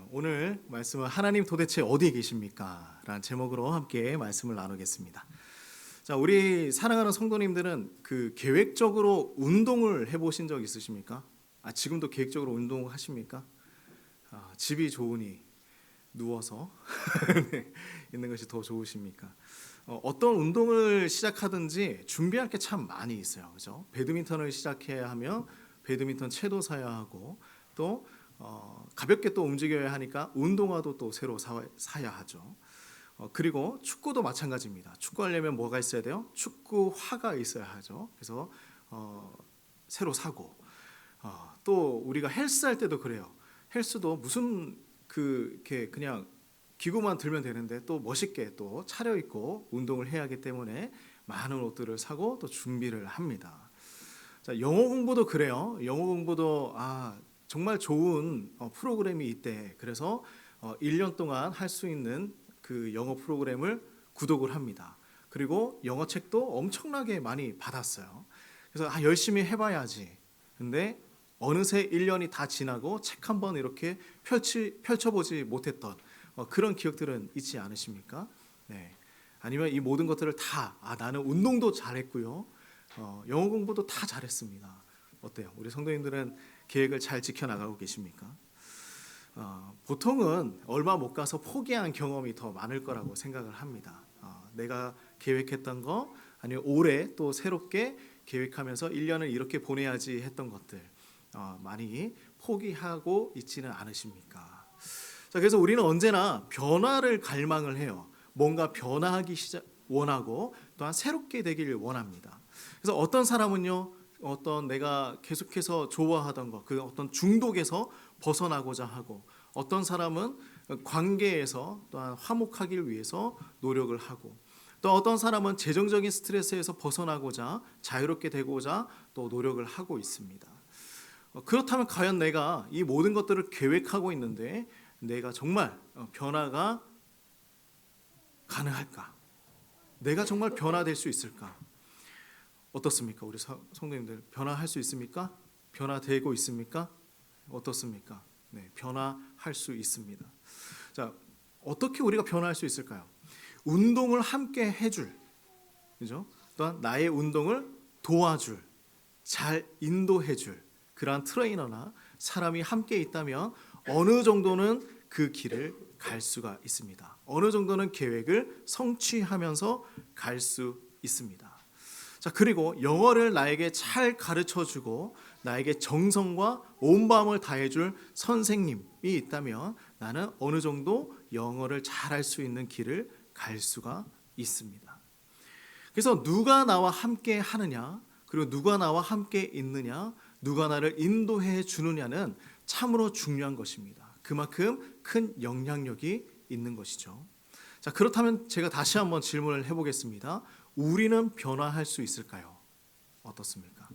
오늘 말씀은 하나님 도대체 어디에 계십니까? 라는 제목으로 함께 말씀을 나누겠습니다. 자, 우리 사랑하는 성도님들은 계획적으로 운동을 해보신 적 있으십니까? 지금도 계획적으로 운동하십니까? 집이 좋으니 누워서 네, 있는 것이 더 좋으십니까? 어떤 운동을 시작하든지 준비할 게 참 많이 있어요. 그죠? 배드민턴을 시작해야 하면 배드민턴 채도 사야 하고 또 가볍게 또 움직여야 하니까 운동화도 또 새로 사야 하죠. 그리고 축구도 마찬가지입니다. 축구하려면 뭐가 있어야 돼요? 축구화가 있어야 하죠. 그래서 새로 사고 또 우리가 헬스할 때도 그래요. 헬스도 무슨 이렇게 그냥 기구만 들면 되는데 또 멋있게 또 차려입고 운동을 해야 하기 때문에 많은 옷들을 사고 또 준비를 합니다. 자, 영어 공부도 그래요. 영어 공부도 정말 좋은 프로그램이 있대. 그래서 1년 동안 할 수 있는 그 영어 프로그램을 구독을 합니다. 그리고 영어 책도 엄청나게 많이 받았어요. 그래서 열심히 해봐야지. 근데 어느새 1년이 다 지나고 책 한 번 이렇게 펼쳐보지 못했던 그런 기억들은 있지 않으십니까? 네. 아니면 이 모든 것들을 다 나는 운동도 잘했고요. 영어 공부도 다 잘했습니다. 어때요? 우리 성도님들은 계획을 잘 지켜나가고 계십니까? 보통은 얼마 못 가서 포기한 경험이 더 많을 거라고 생각을 합니다. 내가 계획했던 거 아니면 올해 또 새롭게 계획하면서 1년을 이렇게 보내야지 했던 것들 많이 포기하고 있지는 않으십니까? 자, 그래서 우리는 언제나 변화를 갈망을 해요. 뭔가 변화하기 원하고 또한 새롭게 되기를 원합니다. 그래서 어떤 사람은요, 어떤 내가 계속해서 좋아하던 것, 그 어떤 중독에서 벗어나고자 하고, 어떤 사람은 관계에서 또한 화목하기를 위해서 노력을 하고, 또 어떤 사람은 재정적인 스트레스에서 벗어나고자 자유롭게 되고자 또 노력을 하고 있습니다. 그렇다면 과연 내가 이 모든 것들을 계획하고 있는데 내가 정말 변화가 가능할까? 내가 정말 변화될 수 있을까? 어떻습니까? 우리 성도님들 변화할 수 있습니까? 변화되고 있습니까? 어떻습니까? 네, 변화할 수 있습니다. 자, 어떻게 우리가 변화할 수 있을까요? 운동을 함께 해줄, 그죠? 또한 나의 운동을 도와줄, 잘 인도해줄 그러한 트레이너나 사람이 함께 있다면 어느 정도는 그 길을 갈 수가 있습니다. 어느 정도는 계획을 성취하면서 갈 수 있습니다. 자, 그리고 영어를 나에게 잘 가르쳐주고 나에게 정성과 온 마음을 다해줄 선생님이 있다면 나는 어느 정도 영어를 잘할 수 있는 길을 갈 수가 있습니다. 그래서 누가 나와 함께 하느냐, 그리고 누가 나와 함께 있느냐, 누가 나를 인도해 주느냐는 참으로 중요한 것입니다. 그만큼 큰 영향력이 있는 것이죠. 자, 그렇다면 제가 다시 한번 질문을 해보겠습니다. 우리는 변화할 수 있을까요? 어떻습니까?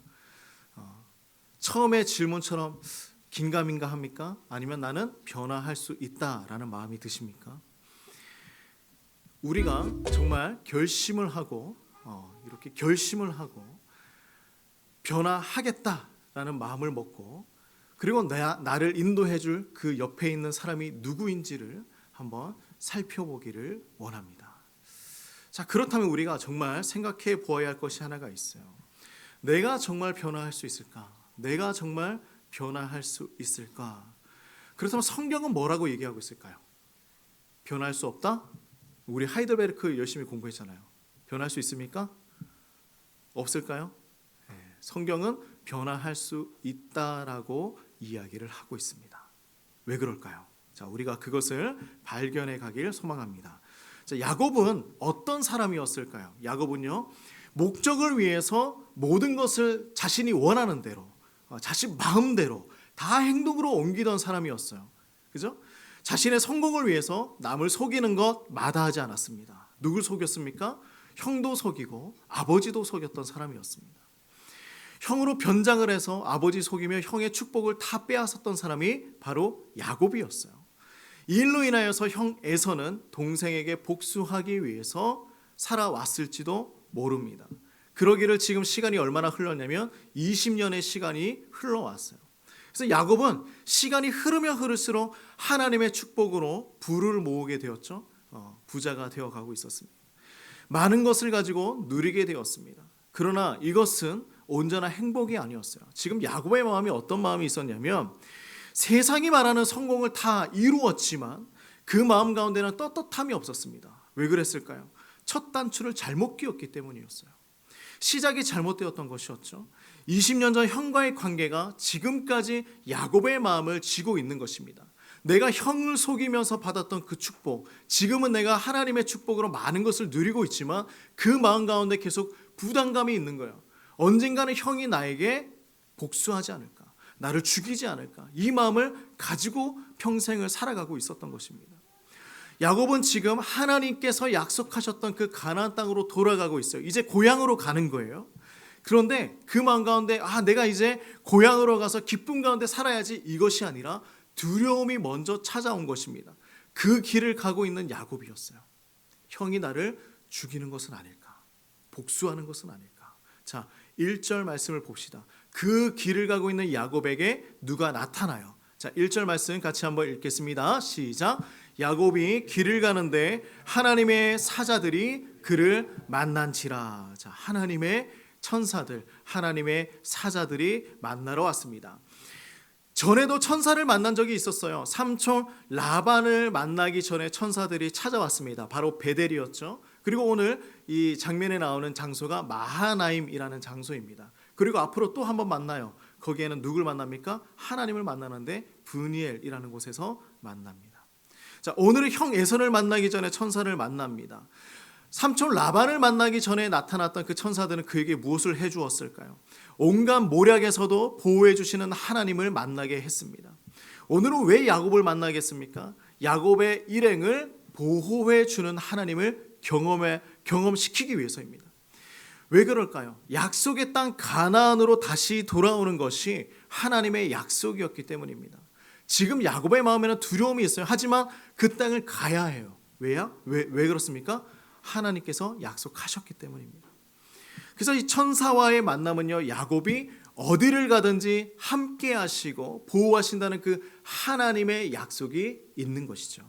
처음에 질문처럼 긴가민가 합니까? 아니면 나는 변화할 수 있다라는 마음이 드십니까? 우리가 정말 결심을 하고 이렇게 결심을 하고 변화하겠다라는 마음을 먹고 그리고 나를 인도해 줄 그 옆에 있는 사람이 누구인지를 한번 살펴보기를 원합니다. 자, 그렇다면 우리가 정말 생각해 보아야 할 것이 하나가 있어요. 내가 정말 변화할 수 있을까? 내가 정말 변화할 수 있을까? 그렇다면 성경은 뭐라고 얘기하고 있을까요? 변화할 수 없다? 우리 하이델베르크 열심히 공부했잖아요. 변화할 수 있습니까? 없을까요? 네, 성경은 변화할 수 있다라고 이야기를 하고 있습니다. 왜 그럴까요? 자, 우리가 그것을 발견해 가길 소망합니다. 자, 야곱은 어떤 사람이었을까요? 야곱은요, 목적을 위해서 모든 것을 자신이 원하는 대로, 자신 마음대로 다 행동으로 옮기던 사람이었어요. 그죠? 자신의 성공을 위해서 남을 속이는 것 마다하지 않았습니다. 누굴 속였습니까? 형도 속이고 아버지도 속였던 사람이었습니다. 형으로 변장을 해서 아버지 속이며 형의 축복을 다 빼앗았던 사람이 바로 야곱이었어요. 이 일로 인하여서 형 에서는 동생에게 복수하기 위해서 살아왔을지도 모릅니다. 그러기를 지금 시간이 얼마나 흘렀냐면 20년의 시간이 흘러왔어요. 그래서 야곱은 시간이 흐르면 흐를수록 하나님의 축복으로 부를 모으게 되었죠. 부자가 되어가고 있었습니다. 많은 것을 가지고 누리게 되었습니다. 그러나 이것은 온전한 행복이 아니었어요. 지금 야곱의 마음이 어떤 마음이 있었냐면 세상이 말하는 성공을 다 이루었지만 그 마음 가운데는 떳떳함이 없었습니다. 왜 그랬을까요? 첫 단추를 잘못 끼웠기 때문이었어요. 시작이 잘못되었던 것이었죠. 20년 전 형과의 관계가 지금까지 야곱의 마음을 쥐고 있는 것입니다. 내가 형을 속이면서 받았던 그 축복, 지금은 내가 하나님의 축복으로 많은 것을 누리고 있지만 그 마음 가운데 계속 부담감이 있는 거예요. 언젠가는 형이 나에게 복수하지 않을까, 나를 죽이지 않을까, 이 마음을 가지고 평생을 살아가고 있었던 것입니다. 야곱은 지금 하나님께서 약속하셨던 그 가나안 땅으로 돌아가고 있어요. 이제 고향으로 가는 거예요. 그런데 그 마음 가운데 내가 이제 고향으로 가서 기쁨 가운데 살아야지, 이것이 아니라 두려움이 먼저 찾아온 것입니다. 그 길을 가고 있는 야곱이었어요. 형이 나를 죽이는 것은 아닐까, 복수하는 것은 아닐까. 자, 1절 말씀을 봅시다. 그 길을 가고 있는 야곱에게 누가 나타나요? 자, 1절 말씀 같이 한번 읽겠습니다. 시작. 야곱이 길을 가는데 하나님의 사자들이 그를 만난지라. 자, 하나님의 천사들, 하나님의 사자들이 만나러 왔습니다. 전에도 천사를 만난 적이 있었어요. 삼촌 라반을 만나기 전에 천사들이 찾아왔습니다. 바로 베델이었죠. 그리고 오늘 이 장면에 나오는 장소가 마하나임이라는 장소입니다. 그리고 앞으로 또 한 번 만나요. 거기에는 누굴 만납니까? 하나님을 만나는데 브니엘이라는 곳에서 만납니다. 자, 오늘은 형 에서를 만나기 전에 천사를 만납니다. 삼촌 라반을 만나기 전에 나타났던 그 천사들은 그에게 무엇을 해주었을까요? 온갖 모략에서도 보호해 주시는 하나님을 만나게 했습니다. 오늘은 왜 야곱을 만나겠습니까? 야곱의 일행을 보호해 주는 하나님을 경험시키기 위해서입니다. 왜 그럴까요? 약속의 땅 가나안으로 다시 돌아오는 것이 하나님의 약속이었기 때문입니다. 지금 야곱의 마음에는 두려움이 있어요. 하지만 그 땅을 가야 해요. 왜요? 왜 그렇습니까? 하나님께서 약속하셨기 때문입니다. 그래서 이 천사와의 만남은요, 야곱이 어디를 가든지 함께 하시고 보호하신다는 그 하나님의 약속이 있는 것이죠.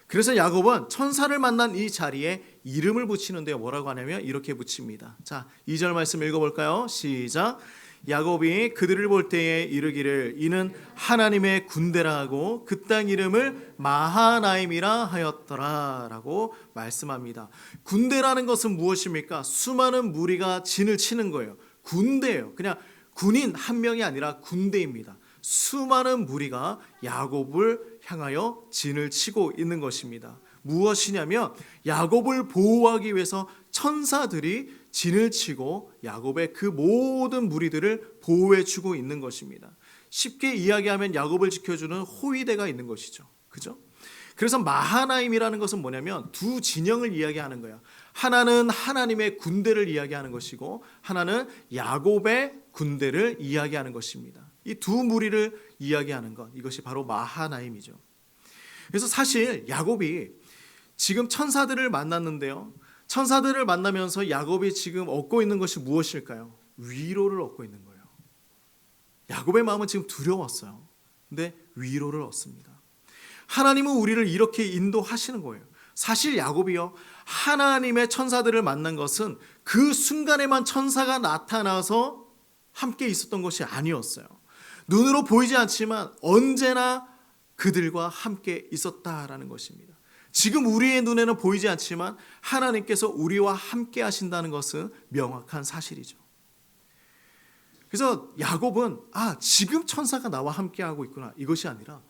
그래서 야곱은 천사를 만난 이 자리에 이름을 붙이는데요, 뭐라고 하냐면 이렇게 붙입니다. 자, 2절 말씀 읽어볼까요? 시작. 야곱이 그들을 볼 때에 이르기를 이는 하나님의 군대라 하고 그 땅 이름을 마하나임이라 하였더라 라고 말씀합니다. 군대라는 것은 무엇입니까? 수많은 무리가 진을 치는 거예요. 군대예요. 그냥 군인 한 명이 아니라 군대입니다. 수많은 무리가 야곱을 향하여 진을 치고 있는 것입니다. 무엇이냐면 야곱을 보호하기 위해서 천사들이 진을 치고 야곱의 그 모든 무리들을 보호해 주고 있는 것입니다. 쉽게 이야기하면 야곱을 지켜주는 호위대가 있는 것이죠. 그죠? 그래서 마하나임이라는 것은 뭐냐면 두 진영을 이야기하는 거야. 하나는 하나님의 군대를 이야기하는 것이고 하나는 야곱의 군대를 이야기하는 것입니다. 이 두 무리를 이야기하는 것, 이것이 바로 마하나임이죠. 그래서 사실 야곱이 지금 천사들을 만났는데요, 천사들을 만나면서 야곱이 지금 얻고 있는 것이 무엇일까요? 위로를 얻고 있는 거예요. 야곱의 마음은 지금 두려웠어요. 근데 위로를 얻습니다. 하나님은 우리를 이렇게 인도하시는 거예요. 사실 야곱이요, 하나님의 천사들을 만난 것은 그 순간에만 천사가 나타나서 함께 있었던 것이 아니었어요. 눈으로 보이지 않지만 언제나 그들과 함께 있었다라는 것입니다. 지금 우리의 눈에는 보이지 않지만 하나님께서 우리와 함께 하신다는 것은 명확한 사실이죠. 그래서 야곱은 지금 천사가 나와 함께 하고 있구나, 이것이 아니라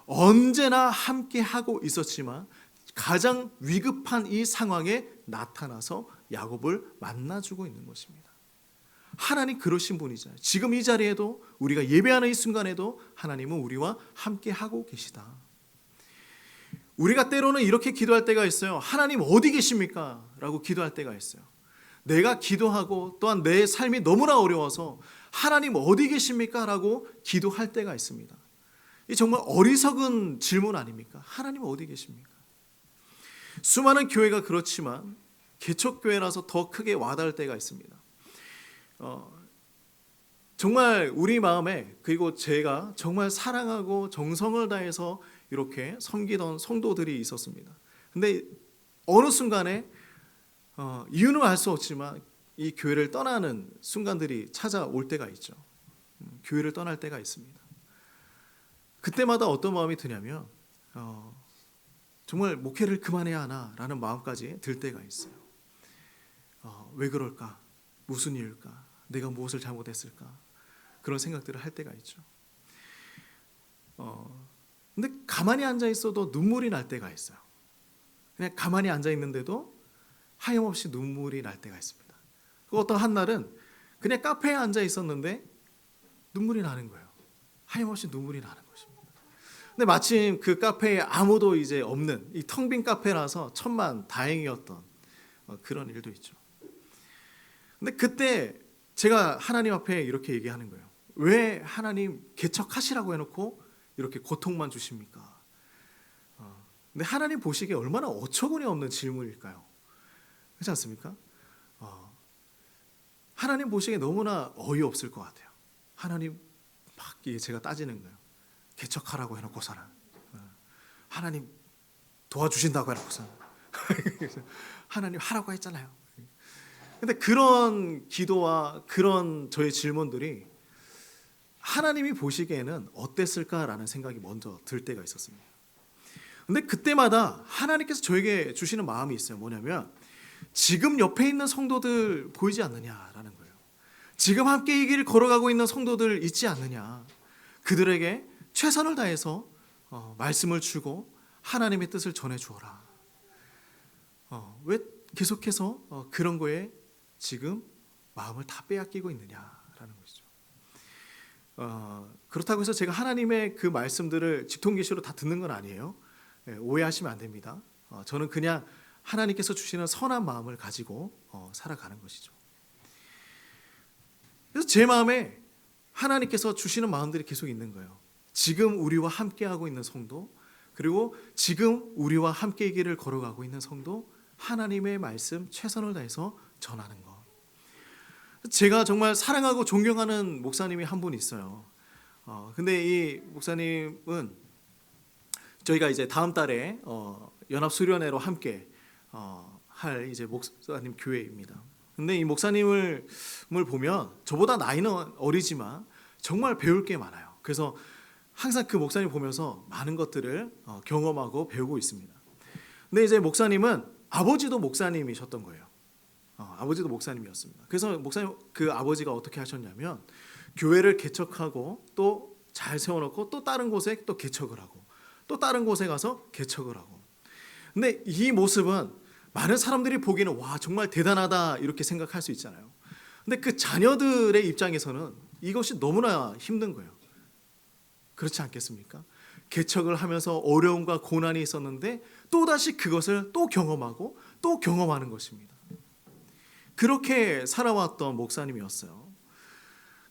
언제나 함께 하고 있었지만 가장 위급한 이 상황에 나타나서 야곱을 만나주고 있는 것입니다. 하나님 그러신 분이잖아요. 지금 이 자리에도 우리가 예배하는 이 순간에도 하나님은 우리와 함께 하고 계시다. 우리가 때로는 이렇게 기도할 때가 있어요. 하나님 어디 계십니까? 라고 기도할 때가 있어요. 내가 기도하고 또한 내 삶이 너무나 어려워서 하나님 어디 계십니까? 라고 기도할 때가 있습니다. 이 정말 어리석은 질문 아닙니까? 하나님 어디 계십니까? 수많은 교회가 그렇지만 개척교회라서 더 크게 와닿을 때가 있습니다. 정말 우리 마음에, 그리고 제가 정말 사랑하고 정성을 다해서 이렇게 섬기던 성도들이 있었습니다. 근데 어느 순간에 이유는 알 수 없지만 이 교회를 떠나는 순간들이 찾아올 때가 있죠. 교회를 떠날 때가 있습니다. 그때마다 어떤 마음이 드냐면 정말 목회를 그만해야 하나라는 마음까지 들 때가 있어요. 왜 그럴까? 무슨 일일까? 내가 무엇을 잘못했을까? 그런 생각들을 할 때가 있죠. 근데 가만히 앉아 있어도 눈물이 날 때가 있어요. 그냥 가만히 앉아 있는데도 하염없이 눈물이 날 때가 있습니다. 어떤 한 날은 그냥 카페에 앉아 있었는데 눈물이 나는 거예요. 하염없이 눈물이 나는 것입니다. 근데 마침 그 카페에 아무도 이제 없는 이 텅 빈 카페라서 천만 다행이었던 그런 일도 있죠. 근데 그때 제가 하나님 앞에 이렇게 얘기하는 거예요. 왜 하나님 개척하시라고 해놓고 이렇게 고통만 주십니까? 근데 하나님 보시기에 얼마나 어처구니 없는 질문일까요? 그렇지 않습니까? 하나님 보시기에 너무나 어이없을 것 같아요. 하나님 막 제가 따지는 거예요. 개척하라고 해놓고서는 하나님 도와주신다고 해놓고서는 하나님 하라고 했잖아요. 근데 그런 기도와 그런 저의 질문들이 하나님이 보시기에는 어땠을까라는 생각이 먼저 들 때가 있었습니다. 근데 그때마다 하나님께서 저에게 주시는 마음이 있어요. 뭐냐면 지금 옆에 있는 성도들 보이지 않느냐라는 거예요. 지금 함께 이 길을 걸어가고 있는 성도들 있지 않느냐. 그들에게 최선을 다해서 말씀을 주고 하나님의 뜻을 전해 주어라. 왜 계속해서 그런 거에 지금 마음을 다 빼앗기고 있느냐라는 것이죠. 그렇다고 해서 제가 하나님의 그 말씀들을 직통계시로 다 듣는 건 아니에요. 오해하시면 안 됩니다. 저는 그냥 하나님께서 주시는 선한 마음을 가지고 살아가는 것이죠. 그래서 제 마음에 하나님께서 주시는 마음들이 계속 있는 거예요. 지금 우리와 함께하고 있는 성도, 그리고 지금 우리와 함께 이 길을 걸어가고 있는 성도, 하나님의 말씀 최선을 다해서 전하는 것. 제가 정말 사랑하고 존경하는 목사님이 한 분 있어요. 근데 이 목사님은 저희가 이제 다음 달에 연합수련회로 함께 할 이제 목사님 교회입니다. 근데 이 목사님을 보면 저보다 나이는 어리지만 정말 배울 게 많아요. 그래서 항상 그 목사님 보면서 많은 것들을 경험하고 배우고 있습니다. 근데 이제 목사님은 아버지도 목사님이셨던 거예요. 아버지도 목사님이었습니다. 그래서 목사님 그 아버지가 어떻게 하셨냐면 교회를 개척하고 또 잘 세워놓고 또 다른 곳에 또 개척을 하고 또 다른 곳에 가서 개척을 하고. 근데 이 모습은 많은 사람들이 보기에는 와 정말 대단하다 이렇게 생각할 수 있잖아요. 근데 그 자녀들의 입장에서는 이것이 너무나 힘든 거예요. 그렇지 않겠습니까? 개척을 하면서 어려움과 고난이 있었는데 또다시 그것을 또 경험하고 또 경험하는 것입니다. 그렇게 살아왔던 목사님이었어요.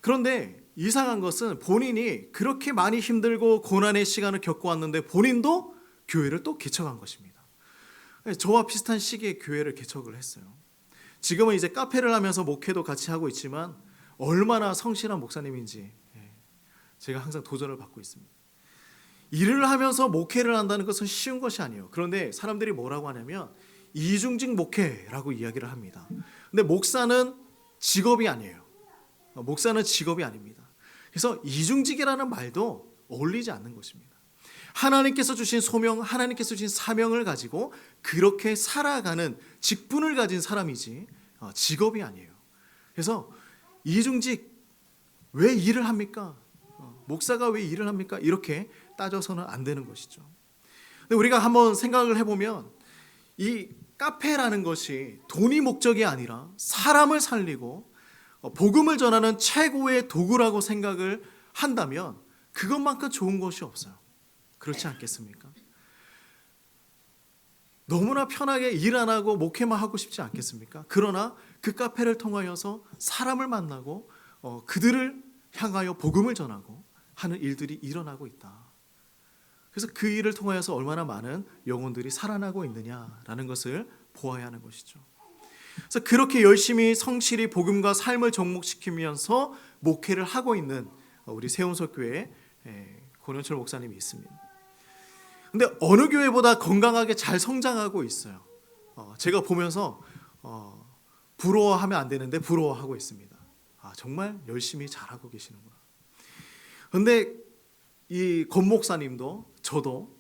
그런데 이상한 것은 본인이 그렇게 많이 힘들고 고난의 시간을 겪어왔는데 본인도 교회를 또 개척한 것입니다. 저와 비슷한 시기에 교회를 개척을 했어요. 지금은 이제 카페를 하면서 목회도 같이 하고 있지만 얼마나 성실한 목사님인지 제가 항상 도전을 받고 있습니다. 일을 하면서 목회를 한다는 것은 쉬운 것이 아니에요. 그런데 사람들이 뭐라고 하냐면 이중직 목회라고 이야기를 합니다. 근데 목사는 직업이 아니에요. 목사는 직업이 아닙니다. 그래서 이중직이라는 말도 어울리지 않는 것입니다. 하나님께서 주신 소명, 하나님께서 주신 사명을 가지고 그렇게 살아가는 직분을 가진 사람이지 직업이 아니에요. 그래서 이중직 왜 일을 합니까? 목사가 왜 일을 합니까? 이렇게 따져서는 안 되는 것이죠. 근데 우리가 한번 생각을 해보면 이 카페라는 것이 돈이 목적이 아니라 사람을 살리고 복음을 전하는 최고의 도구라고 생각을 한다면 그것만큼 좋은 것이 없어요. 그렇지 않겠습니까? 너무나 편하게 일 안 하고 목회만 하고 싶지 않겠습니까? 그러나 그 카페를 통하여서 사람을 만나고 그들을 향하여 복음을 전하고 하는 일들이 일어나고 있다. 그래서 그 일을 통하여서 얼마나 많은 영혼들이 살아나고 있느냐라는 것을 보아야 하는 것이죠. 그래서 그렇게 열심히 성실히 복음과 삶을 접목시키면서 목회를 하고 있는 우리 세운석교회 권현철 목사님이 있습니다. 근데 어느 교회보다 건강하게 잘 성장하고 있어요. 제가 보면서 부러워하면 안 되는데 부러워하고 있습니다. 정말 열심히 잘하고 계시는구나. 근데 이 권 목사님도 저도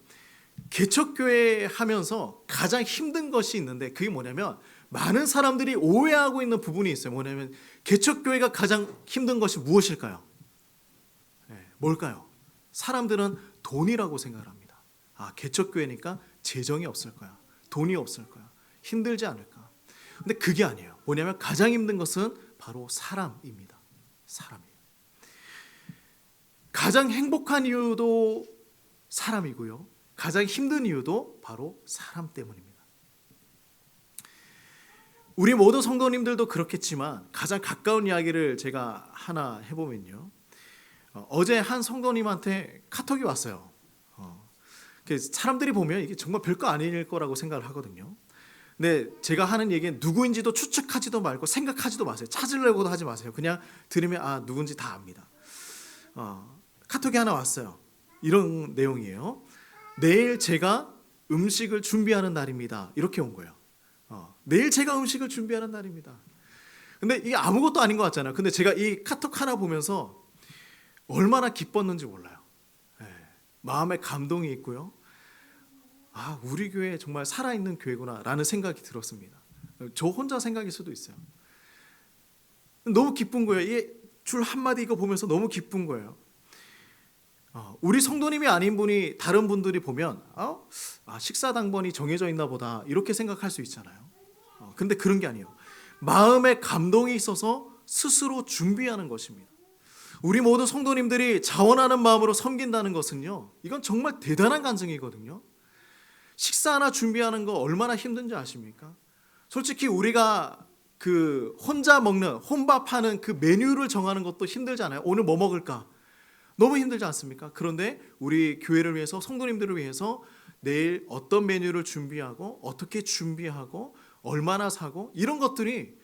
개척교회 하면서 가장 힘든 것이 있는데 그게 뭐냐면 많은 사람들이 오해하고 있는 부분이 있어요. 뭐냐면 개척교회가 가장 힘든 것이 무엇일까요? 뭘까요? 사람들은 돈이라고 생각을 합니다. 개척교회니까 재정이 없을 거야. 돈이 없을 거야. 힘들지 않을까. 근데 그게 아니에요. 뭐냐면 가장 힘든 것은 바로 사람입니다. 사람이에요. 가장 행복한 이유도 사람이고요. 가장 힘든 이유도 바로 사람 때문입니다. 우리 모든 성도님들도 그렇겠지만 가장 가까운 이야기를 제가 하나 해보면요. 어제 한 성도님한테 카톡이 왔어요. 사람들이 보면 이게 정말 별거 아닐 거라고 생각을 하거든요. 근데 제가 하는 얘기는 누구인지도 추측하지도 말고 생각하지도 마세요. 찾으려고도 하지 마세요. 그냥 들으면 누군지 다 압니다. 카톡이 하나 왔어요. 이런 내용이에요. 내일 제가 음식을 준비하는 날입니다. 이렇게 온 거예요. 내일 제가 음식을 준비하는 날입니다. 근데 이게 아무것도 아닌 것 같잖아요. 근데 제가 이 카톡 하나 보면서 얼마나 기뻤는지 몰라요. 마음에 감동이 있고요. 우리 교회 정말 살아있는 교회구나 라는 생각이 들었습니다. 저 혼자 생각일 수도 있어요. 너무 기쁜 거예요. 이 줄 한마디 이거 보면서 너무 기쁜 거예요. 우리 성도님이 아닌 분이 다른 분들이 보면 식사 당번이 정해져 있나 보다 이렇게 생각할 수 있잖아요. 근데 그런 게 아니에요. 마음에 감동이 있어서 스스로 준비하는 것입니다. 우리 모든 성도님들이 자원하는 마음으로 섬긴다는 것은요, 이건 정말 대단한 간증이거든요. 식사 하나 준비하는 거 얼마나 힘든지 아십니까? 솔직히 우리가 혼자 먹는 혼밥하는 그 메뉴를 정하는 것도 힘들잖아요. 오늘 뭐 먹을까? 너무 힘들지 않습니까? 그런데 우리 교회를 위해서, 성도님들을 위해서 내일 어떤 메뉴를 준비하고 어떻게 준비하고 얼마나 사고 이런 것들이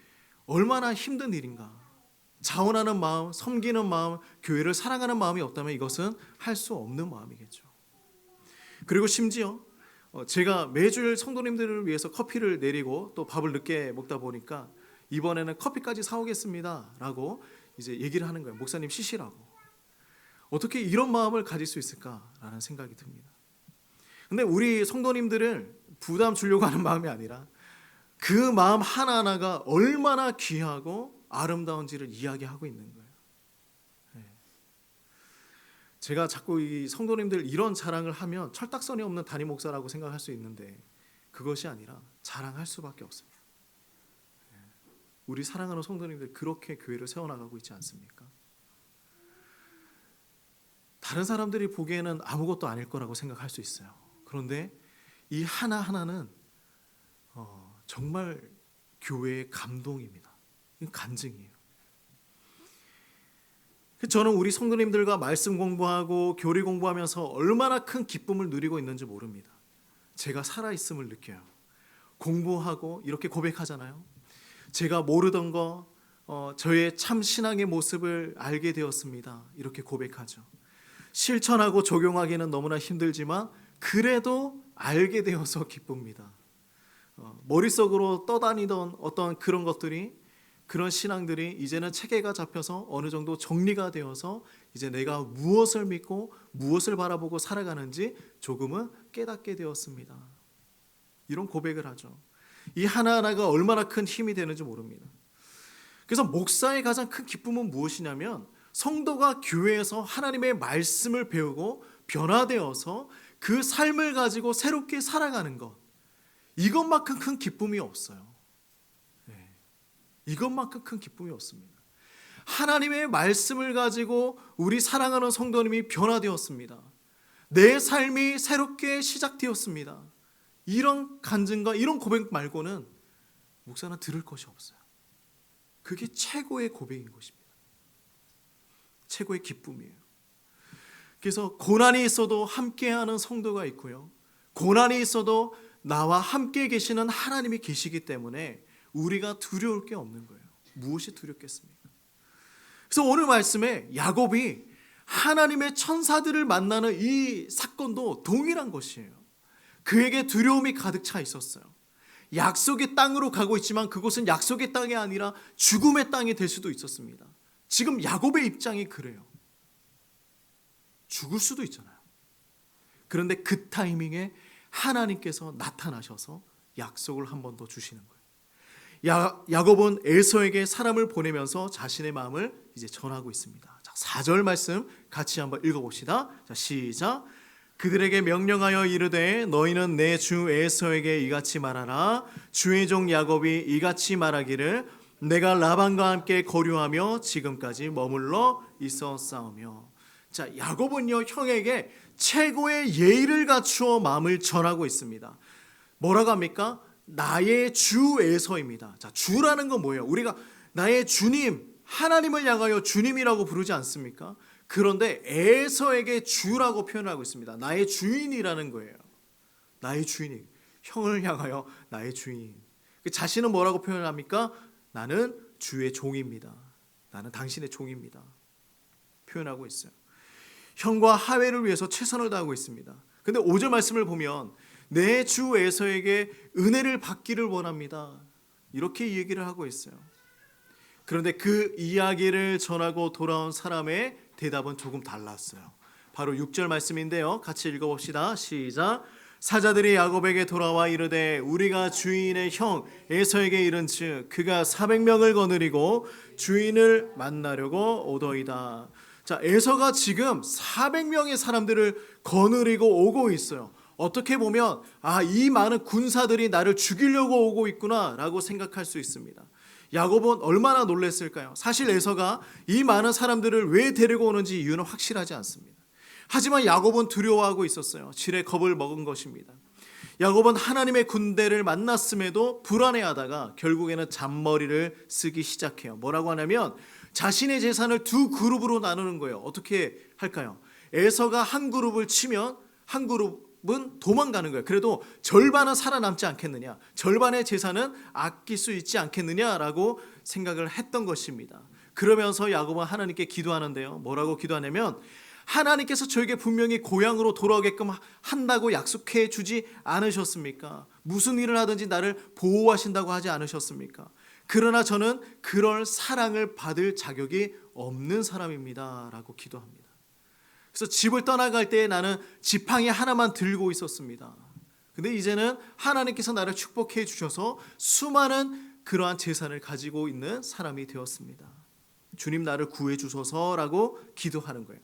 얼마나 힘든 일인가. 자원하는 마음, 섬기는 마음, 교회를 사랑하는 마음이 없다면 이것은 할 수 없는 마음이겠죠. 그리고 심지어 제가 매주일 성도님들을 위해서 커피를 내리고 또 밥을 늦게 먹다 보니까 이번에는 커피까지 사오겠습니다 라고 이제 얘기를 하는 거예요. 목사님 쉬시라고. 어떻게 이런 마음을 가질 수 있을까라는 생각이 듭니다. 근데 우리 성도님들을 부담 주려고 하는 마음이 아니라 그 마음 하나하나가 얼마나 귀하고 아름다운지를 이야기하고 있는 거예요. 제가 자꾸 이 성도님들 이런 자랑을 하면 철딱선이 없는 담임 목사라고 생각할 수 있는데 그것이 아니라 자랑할 수밖에 없습니다. 우리 사랑하는 성도님들 그렇게 교회를 세워나가고 있지 않습니까? 다른 사람들이 보기에는 아무것도 아닐 거라고 생각할 수 있어요. 그런데 이 하나하나는 정말 교회의 감동입니다. 간증이에요. 저는 우리 성도님들과 말씀 공부하고 교리 공부하면서 얼마나 큰 기쁨을 누리고 있는지 모릅니다. 제가 살아있음을 느껴요. 공부하고 이렇게 고백하잖아요. 제가 모르던 거 저의 참 신앙의 모습을 알게 되었습니다. 이렇게 고백하죠. 실천하고 적용하기는 너무나 힘들지만 그래도 알게 되어서 기쁩니다. 머릿속으로 떠다니던 어떤 그런 것들이, 그런 신앙들이 이제는 체계가 잡혀서 어느 정도 정리가 되어서 이제 내가 무엇을 믿고 무엇을 바라보고 살아가는지 조금은 깨닫게 되었습니다. 이런 고백을 하죠. 이 하나하나가 얼마나 큰 힘이 되는지 모릅니다. 그래서 목사의 가장 큰 기쁨은 무엇이냐면 성도가 교회에서 하나님의 말씀을 배우고 변화되어서 그 삶을 가지고 새롭게 살아가는 것, 이것만큼 큰 기쁨이 없어요. 이것만큼 큰 기쁨이 없습니다. 하나님의 말씀을 가지고 우리 사랑하는 성도님이 변화되었습니다. 내 삶이 새롭게 시작되었습니다. 이런 간증과 이런 고백 말고는 목사는 들을 것이 없어요. 그게 최고의 고백인 것입니다. 최고의 기쁨이에요. 그래서 고난이 있어도 함께하는 성도가 있고요. 고난이 있어도 나와 함께 계시는 하나님이 계시기 때문에 우리가 두려울 게 없는 거예요. 무엇이 두렵겠습니까? 그래서 오늘 말씀에 야곱이 하나님의 천사들을 만나는 이 사건도 동일한 것이에요. 그에게 두려움이 가득 차 있었어요. 약속의 땅으로 가고 있지만 그곳은 약속의 땅이 아니라 죽음의 땅이 될 수도 있었습니다. 지금 야곱의 입장이 그래요. 죽을 수도 있잖아요. 그런데 그 타이밍에 하나님께서 나타나셔서 약속을 한 번 더 주시는 거예요. 야곱은 에서에게 사람을 보내면서 자신의 마음을 이제 전하고 있습니다. 자, 4절 말씀 같이 한번 읽어봅시다. 자, 시작. 그들에게 명령하여 이르되 너희는 내 주 에서에게 이같이 말하라. 주의 종 야곱이 이같이 말하기를 내가 라반과 함께 거류하며 지금까지 머물러 있었사오며. 자, 야곱은요 형에게 최고의 예의를 갖추어 마음을 전하고 있습니다. 뭐라고 합니까? 나의 주 에서입니다. 자, 주라는 건 뭐예요? 우리가 나의 주님, 하나님을 향하여 주님이라고 부르지 않습니까? 그런데 에서에게 주라고 표현하고 있습니다. 나의 주인이라는 거예요. 나의 주인이 형을 향하여 나의 주인. 자신은 뭐라고 표현합니까? 나는 주의 종입니다. 나는 당신의 종입니다. 표현하고 있어요. 형과 하회를 위해서 최선을 다하고 있습니다. 근데 5절 말씀을 보면 내 주 에서에게 은혜를 받기를 원합니다. 이렇게 얘기를 하고 있어요. 그런데 그 이야기를 전하고 돌아온 사람의 대답은 조금 달랐어요. 바로 6절 말씀인데요. 같이 읽어봅시다. 시작. 사자들이 야곱에게 돌아와 이르되 우리가 주인의 형 에서에게 이른즉 그가 400명을 거느리고 주인을 만나려고 오더이다. 자, 에서가 지금 400명의 사람들을 거느리고 오고 있어요. 어떻게 보면 이 많은 군사들이 나를 죽이려고 오고 있구나라고 생각할 수 있습니다. 야곱은 얼마나 놀랐을까요? 사실 에서가 이 많은 사람들을 왜 데리고 오는지 이유는 확실하지 않습니다. 하지만 야곱은 두려워하고 있었어요. 지레 겁을 먹은 것입니다. 야곱은 하나님의 군대를 만났음에도 불안해하다가 결국에는 잔머리를 쓰기 시작해요. 뭐라고 하냐면 자신의 재산을 두 그룹으로 나누는 거예요. 어떻게 할까요? 에서가 한 그룹을 치면 한 그룹은 도망가는 거예요. 그래도 절반은 살아남지 않겠느냐, 절반의 재산은 아낄 수 있지 않겠느냐라고 생각을 했던 것입니다. 그러면서 야곱은 하나님께 기도하는데요. 뭐라고 기도하냐면 하나님께서 저에게 분명히 고향으로 돌아오게끔 한다고 약속해 주지 않으셨습니까? 무슨 일을 하든지 나를 보호하신다고 하지 않으셨습니까? 그러나 저는 그럴 사랑을 받을 자격이 없는 사람입니다 라고 기도합니다. 그래서 집을 떠나갈 때 나는 지팡이 하나만 들고 있었습니다. 근데 이제는 하나님께서 나를 축복해 주셔서 수많은 그러한 재산을 가지고 있는 사람이 되었습니다. 주님 나를 구해 주소서라고 기도하는 거예요.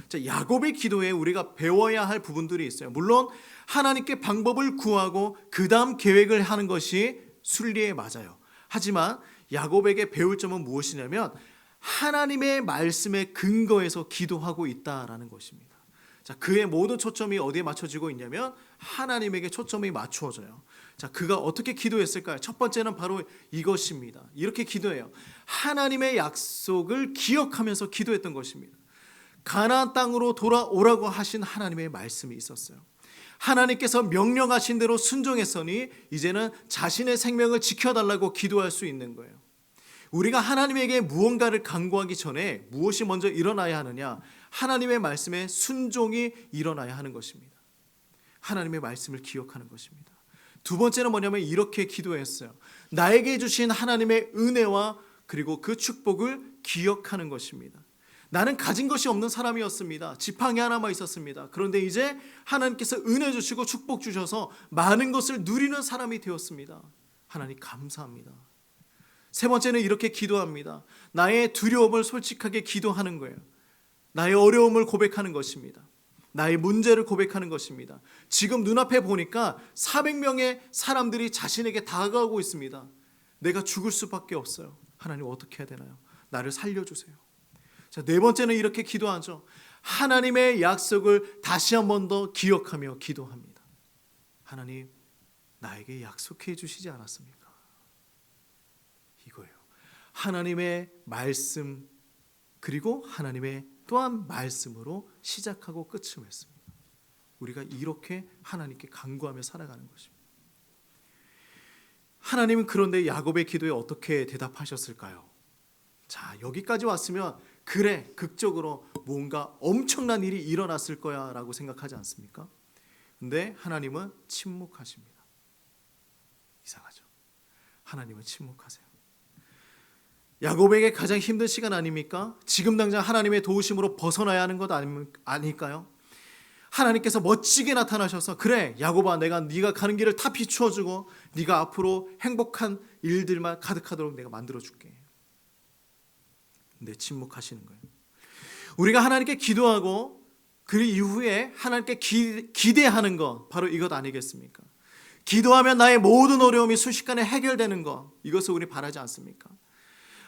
자, 야곱의 기도에 우리가 배워야 할 부분들이 있어요. 물론 하나님께 방법을 구하고 그 다음 계획을 하는 것이 순리에 맞아요. 하지만 야곱에게 배울 점은 무엇이냐면 하나님의 말씀에 근거해서 기도하고 있다라는 것입니다. 자, 그의 모든 초점이 어디에 맞춰지고 있냐면 하나님에게 초점이 맞추어져요. 자, 그가 어떻게 기도했을까요? 첫 번째는 바로 이것입니다. 이렇게 기도해요. 하나님의 약속을 기억하면서 기도했던 것입니다. 가나안 땅으로 돌아오라고 하신 하나님의 말씀이 있었어요. 하나님께서 명령하신 대로 순종했으니 이제는 자신의 생명을 지켜달라고 기도할 수 있는 거예요. 우리가 하나님에게 무언가를 간구하기 전에 무엇이 먼저 일어나야 하느냐? 하나님의 말씀에 순종이 일어나야 하는 것입니다. 하나님의 말씀을 기억하는 것입니다. 두 번째는 뭐냐면 이렇게 기도했어요. 나에게 주신 하나님의 은혜와 그리고 그 축복을 기억하는 것입니다. 나는 가진 것이 없는 사람이었습니다. 지팡이 하나만 있었습니다. 그런데 이제 하나님께서 은혜 주시고 축복 주셔서 많은 것을 누리는 사람이 되었습니다. 하나님 감사합니다. 세 번째는 이렇게 기도합니다. 나의 두려움을 솔직하게 기도하는 거예요. 나의 어려움을 고백하는 것입니다. 나의 문제를 고백하는 것입니다. 지금 눈앞에 보니까 400명의 사람들이 자신에게 다가오고 있습니다. 내가 죽을 수밖에 없어요. 하나님 어떻게 해야 되나요? 나를 살려주세요. 자, 네 번째는 이렇게 기도하죠. 하나님의 약속을 다시 한 번 더 기억하며 기도합니다. 하나님, 나에게 약속해 주시지 않았습니까? 이거예요. 하나님의 말씀 그리고 하나님의 또한 말씀으로 시작하고 끝을 맺습니다. 우리가 이렇게 하나님께 간구하며 살아가는 것입니다. 하나님은 그런데 야곱의 기도에 어떻게 대답하셨을까요? 자, 여기까지 왔으면 그래, 극적으로 뭔가 엄청난 일이 일어났을 거야 라고 생각하지 않습니까? 근데 하나님은 침묵하십니다. 이상하죠? 하나님은 침묵하세요. 야곱에게 가장 힘든 시간 아닙니까? 지금 당장 하나님의 도우심으로 벗어나야 하는 것 아닐까요? 하나님께서 멋지게 나타나셔서 그래 야곱아, 내가 네가 가는 길을 다 비추어주고 네가 앞으로 행복한 일들만 가득하도록 내가 만들어줄게. 근데 침묵하시는 거예요. 우리가 하나님께 기도하고 그 이후에 하나님께 기대하는 것, 바로 이것 아니겠습니까? 기도하면 나의 모든 어려움이 순식간에 해결되는 것, 이것을 우리 바라지 않습니까?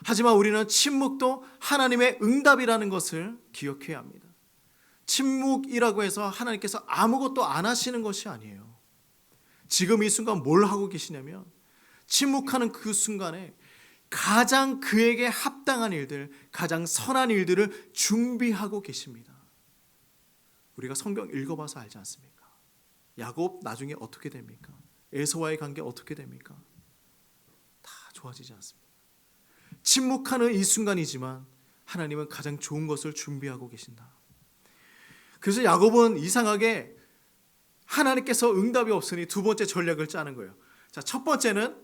하지만 우리는 침묵도 하나님의 응답이라는 것을 기억해야 합니다. 침묵이라고 해서 하나님께서 아무것도 안 하시는 것이 아니에요. 지금 이 순간 뭘 하고 계시냐면 침묵하는 그 순간에 가장 그에게 합당한 일들, 가장 선한 일들을 준비하고 계십니다. 우리가 성경 읽어봐서 알지 않습니까? 야곱 나중에 어떻게 됩니까? 에서와의 관계 어떻게 됩니까? 다 좋아지지 않습니다. 침묵하는 이 순간이지만 하나님은 가장 좋은 것을 준비하고 계신다. 그래서 야곱은 이상하게 하나님께서 응답이 없으니 두 번째 전략을 짜는 거예요. 자, 첫 번째는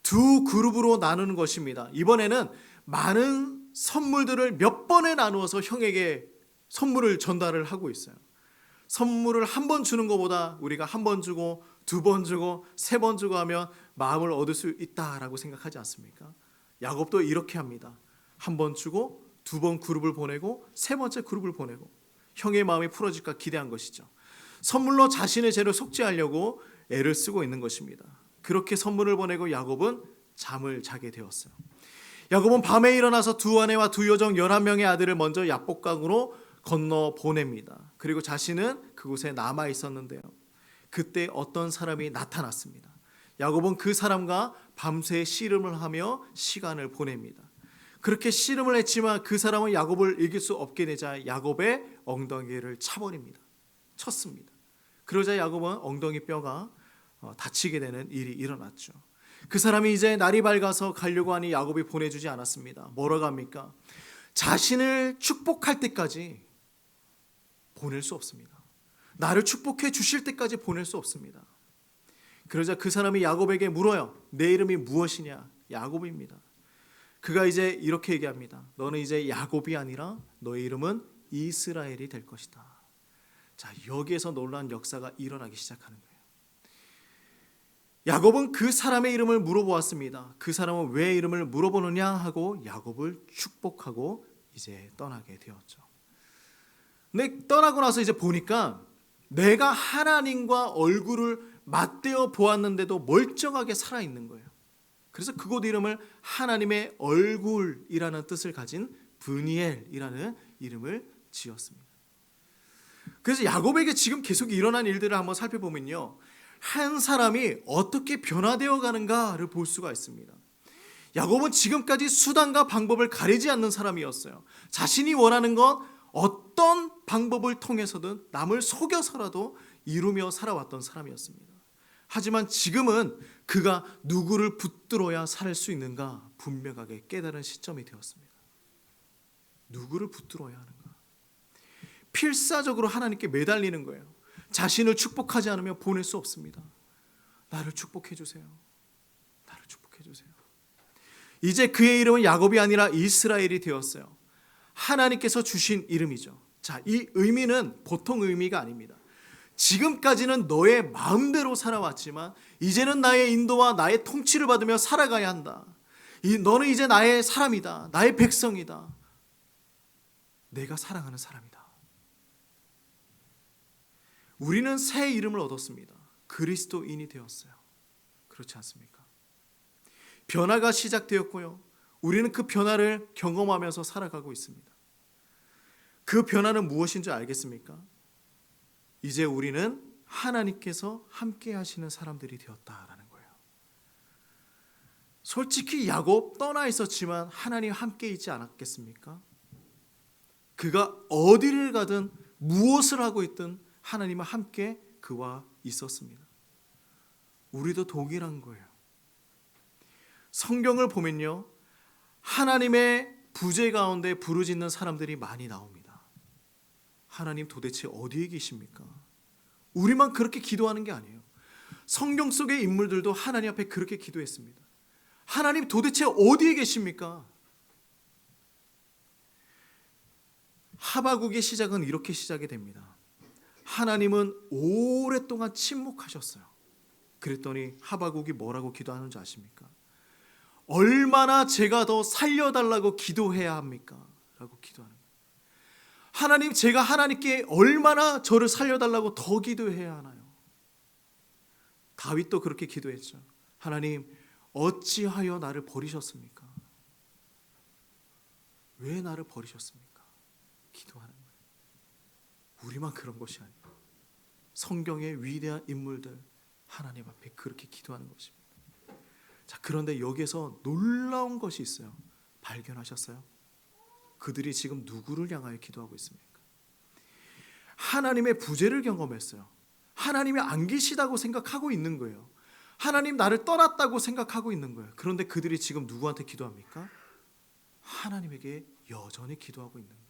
두 그룹으로 나누는 것입니다. 이번에는 많은 선물들을 몇 번에 나누어서 형에게 선물을 전달을 하고 있어요. 선물을 한 번 주는 것보다 우리가 한 번 주고 두 번 주고 세 번 주고 하면 마음을 얻을 수 있다라고 생각하지 않습니까? 야곱도 이렇게 합니다. 한 번 주고 두 번 그룹을 보내고 세 번째 그룹을 보내고 형의 마음이 풀어질까 기대한 것이죠. 선물로 자신의 죄를 속죄하려고 애를 쓰고 있는 것입니다. 그렇게 선물을 보내고 야곱은 잠을 자게 되었어요. 야곱은 밤에 일어나서 두 아내와 두 여종 11명의 아들을 먼저 야복강으로 건너 보냅니다. 그리고 자신은 그곳에 남아 있었는데요. 그때 어떤 사람이 나타났습니다. 야곱은 그 사람과 밤새 씨름을 하며 시간을 보냅니다. 그렇게 씨름을 했지만 그 사람은 야곱을 이길 수 없게 되자 야곱의 엉덩이를 차버립니다. 쳤습니다. 그러자 야곱은 엉덩이 뼈가 다치게 되는 일이 일어났죠. 그 사람이 이제 날이 밝아서 가려고 하니 야곱이 보내주지 않았습니다. 뭐라고 합니까? 자신을 축복할 때까지 보낼 수 없습니다. 나를 축복해 주실 때까지 보낼 수 없습니다. 그러자 그 사람이 야곱에게 물어요. 내 이름이 무엇이냐? 야곱입니다. 그가 이제 이렇게 얘기합니다. 너는 이제 야곱이 아니라 너의 이름은 이스라엘이 될 것이다. 자, 여기에서 놀라운 역사가 일어나기 시작하는 거예요. 야곱은 그 사람의 이름을 물어보았습니다. 그 사람은 왜 이름을 물어보느냐 하고 야곱을 축복하고 이제 떠나게 되었죠. 근데 떠나고 나서 이제 보니까 내가 하나님과 얼굴을 맞대어 보았는데도 멀쩡하게 살아있는 거예요. 그래서 그곳 이름을 하나님의 얼굴이라는 뜻을 가진 브니엘이라는 이름을 지었습니다. 그래서 야곱에게 지금 계속 일어난 일들을 한번 살펴보면요, 한 사람이 어떻게 변화되어 가는가를 볼 수가 있습니다. 야곱은 지금까지 수단과 방법을 가리지 않는 사람이었어요. 자신이 원하는 건 어떤 방법을 통해서든 남을 속여서라도 이루며 살아왔던 사람이었습니다. 하지만 지금은 그가 누구를 붙들어야 살 수 있는가 분명하게 깨달은 시점이 되었습니다. 누구를 붙들어야 하는가? 필사적으로 하나님께 매달리는 거예요. 자신을 축복하지 않으면 보낼 수 없습니다. 나를 축복해 주세요. 나를 축복해 주세요. 이제 그의 이름은 야곱이 아니라 이스라엘이 되었어요. 하나님께서 주신 이름이죠. 자, 이 의미는 보통 의미가 아닙니다. 지금까지는 너의 마음대로 살아왔지만 이제는 나의 인도와 나의 통치를 받으며 살아가야 한다. 너는 이제 나의 사람이다. 나의 백성이다. 내가 사랑하는 사람이다. 우리는 새 이름을 얻었습니다. 그리스도인이 되었어요. 그렇지 않습니까? 변화가 시작되었고요. 우리는 그 변화를 경험하면서 살아가고 있습니다. 그 변화는 무엇인 줄 알겠습니까? 이제 우리는 하나님께서 함께 하시는 사람들이 되었다라는 거예요. 솔직히 야곱 떠나 있었지만 하나님 함께 있지 않았겠습니까? 그가 어디를 가든 무엇을 하고 있든 하나님은 함께 그와 있었습니다. 우리도 동일한 거예요. 성경을 보면요, 하나님의 부재 가운데 부르짖는 사람들이 많이 나옵니다. 하나님 도대체 어디에 계십니까? 우리만 그렇게 기도하는 게 아니에요. 성경 속의 인물들도 하나님 앞에 그렇게 기도했습니다. 하나님 도대체 어디에 계십니까? 하바국의 시작은 이렇게 시작이 됩니다. 하나님은 오랫동안 침묵하셨어요. 그랬더니 하바국이 뭐라고 기도하는 줄 아십니까? 얼마나 제가 더 살려달라고 기도해야 합니까? 라고 기도하는 거예요. 하나님, 제가 하나님께 얼마나 저를 살려달라고 더 기도해야 하나요? 다윗도 그렇게 기도했죠. 하나님, 어찌하여 나를 버리셨습니까? 왜 나를 버리셨습니까? 기도하는 거예요. 우리만 그런 것이 아니에요. 성경의 위대한 인물들 하나님 앞에 그렇게 기도하는 것입니다. 자, 그런데 여기에서 놀라운 것이 있어요. 발견하셨어요? 그들이 지금 누구를 향하여 기도하고 있습니까? 하나님의 부재를 경험했어요. 하나님이 안 계시다고 생각하고 있는 거예요. 하나님 나를 떠났다고 생각하고 있는 거예요. 그런데 그들이 지금 누구한테 기도합니까? 하나님에게 여전히 기도하고 있는 거예요.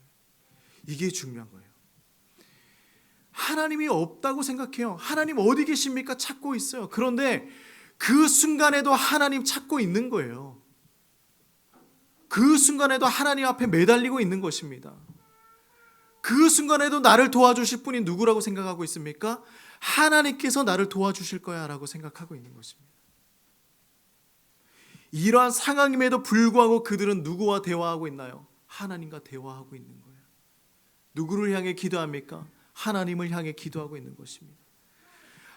이게 중요한 거예요. 하나님이 없다고 생각해요. 하나님 어디 계십니까? 찾고 있어요. 그런데 그 순간에도 하나님 찾고 있는 거예요. 그 순간에도 하나님 앞에 매달리고 있는 것입니다. 그 순간에도 나를 도와주실 분이 누구라고 생각하고 있습니까? 하나님께서 나를 도와주실 거야 라고 생각하고 있는 것입니다. 이러한 상황임에도 불구하고 그들은 누구와 대화하고 있나요? 하나님과 대화하고 있는 거예요. 누구를 향해 기도합니까? 하나님을 향해 기도하고 있는 것입니다.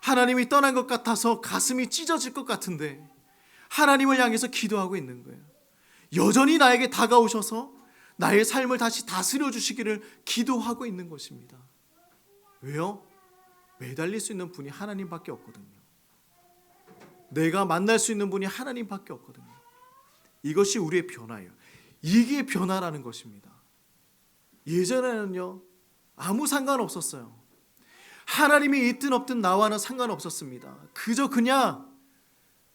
하나님이 떠난 것 같아서 가슴이 찢어질 것 같은데 하나님을 향해서 기도하고 있는 거예요. 여전히 나에게 다가오셔서 나의 삶을 다시 다스려 주시기를 기도하고 있는 것입니다. 왜요? 매달릴 수 있는 분이 하나님밖에 없거든요. 내가 만날 수 있는 분이 하나님밖에 없거든요. 이것이 우리의 변화예요. 이게 변화라는 것입니다. 예전에는요, 아무 상관없었어요. 하나님이 있든 없든 나와는 상관없었습니다. 그저 그냥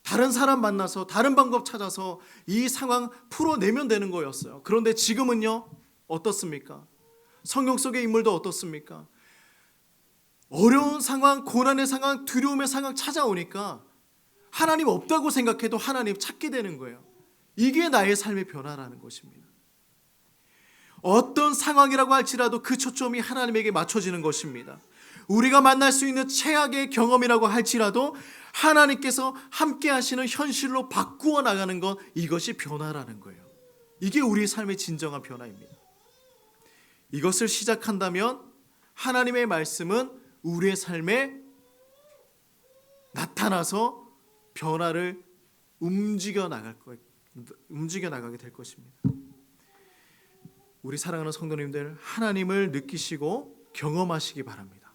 다른 사람 만나서 다른 방법 찾아서 이 상황 풀어내면 되는 거였어요. 그런데 지금은요, 어떻습니까? 성경 속의 인물도 어떻습니까? 어려운 상황, 고난의 상황, 두려움의 상황 찾아오니까 하나님 없다고 생각해도 하나님 찾게 되는 거예요. 이게 나의 삶의 변화라는 것입니다. 어떤 상황이라고 할지라도 그 초점이 하나님에게 맞춰지는 것입니다. 우리가 만날 수 있는 최악의 경험이라고 할지라도 하나님께서 함께 하시는 현실로 바꾸어 나가는 것, 이것이 변화라는 거예요. 이게 우리 삶의 진정한 변화입니다. 이것을 시작한다면 하나님의 말씀은 우리의 삶에 나타나서 변화를 움직여 나가게 될 것입니다. 우리 사랑하는 성도님들, 하나님을 느끼시고 경험하시기 바랍니다.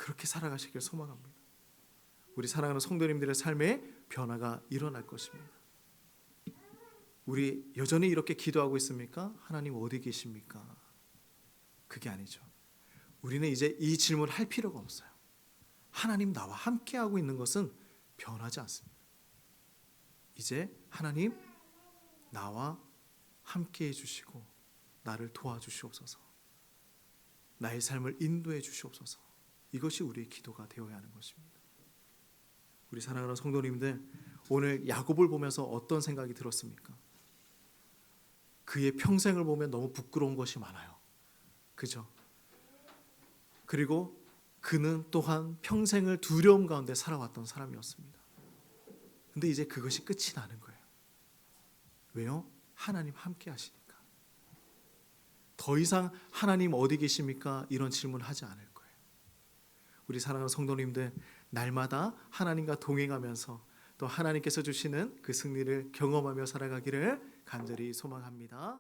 그렇게 살아가시길 소망합니다. 우리 사랑하는 성도님들의 삶에 변화가 일어날 것입니다. 우리 여전히 이렇게 기도하고 있습니까? 하나님 어디 계십니까? 그게 아니죠. 우리는 이제 이 질문을 할 필요가 없어요. 하나님 나와 함께하고 있는 것은 변하지 않습니다. 이제 하나님 나와 함께해 주시고 나를 도와주시옵소서. 나의 삶을 인도해 주시옵소서. 이것이 우리의 기도가 되어야 하는 것입니다. 우리 사랑하는 성도님들, 오늘 야곱을 보면서 어떤 생각이 들었습니까? 그의 평생을 보면 너무 부끄러운 것이 많아요. 그죠? 그리고 그는 또한 평생을 두려움 가운데 살아왔던 사람이었습니다. 근데 이제 그것이 끝이 나는 거예요. 왜요? 하나님 함께 하시니까. 더 이상 하나님 어디 계십니까? 이런 질문 하지 않을 거예요. 우리 사랑하는 성도님들, 날마다 하나님과 동행하면서 또 하나님께서 주시는 그 승리를 경험하며 살아가기를 간절히 소망합니다.